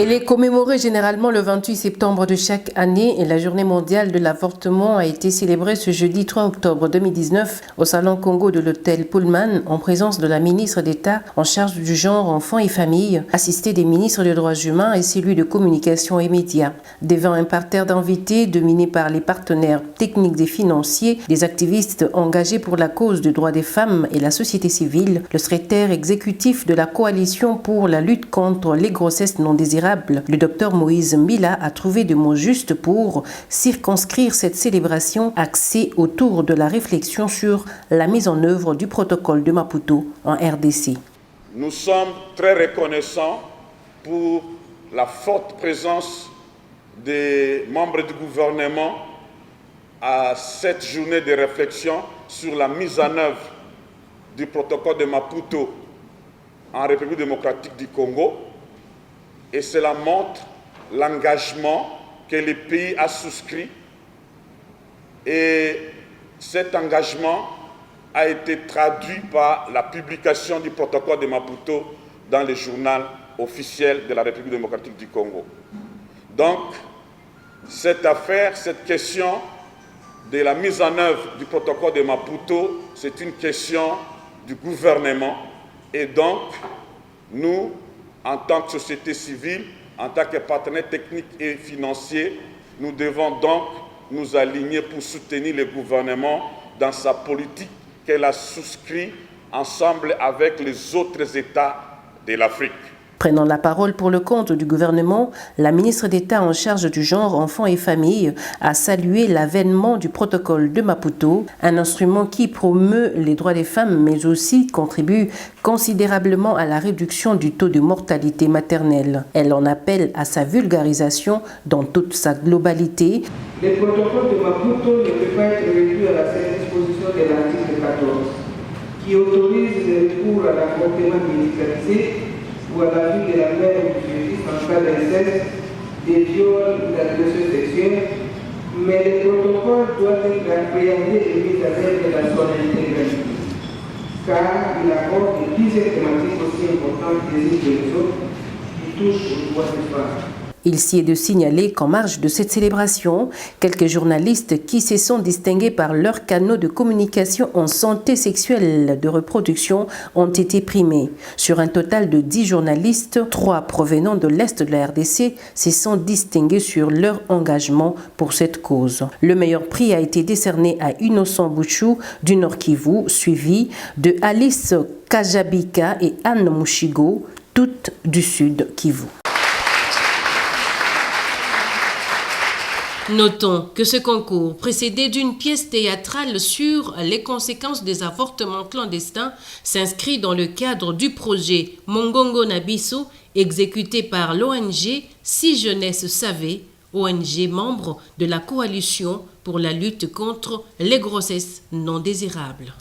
Elle est commémorée généralement le 28 septembre de chaque année et la journée mondiale de l'avortement a été célébrée ce jeudi 3 octobre 2019 au Salon Congo de l'hôtel Pullman en présence de la ministre d'État en charge du genre, enfants et familles, assistée des ministres des droits humains et celui de communication et médias. Devant un parterre d'invités dominé par les partenaires techniques et financiers, des activistes engagés pour la cause des droits des femmes et la société civile, le secrétaire exécutif de la coalition pour la lutte contre les grossesses non désirables, le docteur Moïse Mbila a trouvé des mots justes pour circonscrire cette célébration axée autour de la réflexion sur la mise en œuvre du protocole de Maputo en RDC. Nous sommes très reconnaissants pour la forte présence des membres du gouvernement à cette journée de réflexion sur la mise en œuvre du protocole de Maputo en République démocratique du Congo. Et cela montre l'engagement que le pays a souscrit. Et cet engagement a été traduit par la publication du protocole de Maputo dans le journal officiel de la République démocratique du Congo. Donc, cette affaire, cette question de la mise en œuvre du protocole de Maputo, c'est une question du gouvernement. Et donc, nous, en tant que société civile, en tant que partenaires techniques et financiers, nous devons donc nous aligner pour soutenir le gouvernement dans sa politique qu'elle a souscrit ensemble avec les autres États de l'Afrique. Prenant la parole pour le compte du gouvernement, la ministre d'État en charge du genre, enfants et familles a salué l'avènement du protocole de Maputo, un instrument qui promeut les droits des femmes mais aussi contribue considérablement à la réduction du taux de mortalité maternelle. Elle en appelle à sa vulgarisation dans toute sa globalité. Le protocole de Maputo ne peut pas être réduit à la seule disposition de l'article 14 qui autorise le recours à l'avortement médicalisé ou à la vie de la mère ou du fils en cas d'inceste, des viols ou d'agression sexuelle, mais le protocole doit être appréhendé et mis à œuvre dans son intégralité, car il aborde plusieurs thématiques aussi importantes que les autres qui touchent aux droits des femmes. Il s'y est de signaler qu'en marge de cette célébration, quelques journalistes qui se sont distingués par leurs canaux de communication en santé sexuelle de reproduction ont été primés. Sur un total de 10 journalistes, 3 provenant de l'Est de la RDC se sont distingués sur leur engagement pour cette cause. Le meilleur prix a été décerné à Innocent Bouchou du Nord Kivu, suivi de Alice Kajabika et Anne Mouchigo, toutes du Sud Kivu. Notons que ce concours, précédé d'une pièce théâtrale sur les conséquences des avortements clandestins, s'inscrit dans le cadre du projet Mongongo Nabiso, exécuté par l'ONG Si Jeunesse Savait, ONG membre de la coalition pour la lutte contre les grossesses non désirables.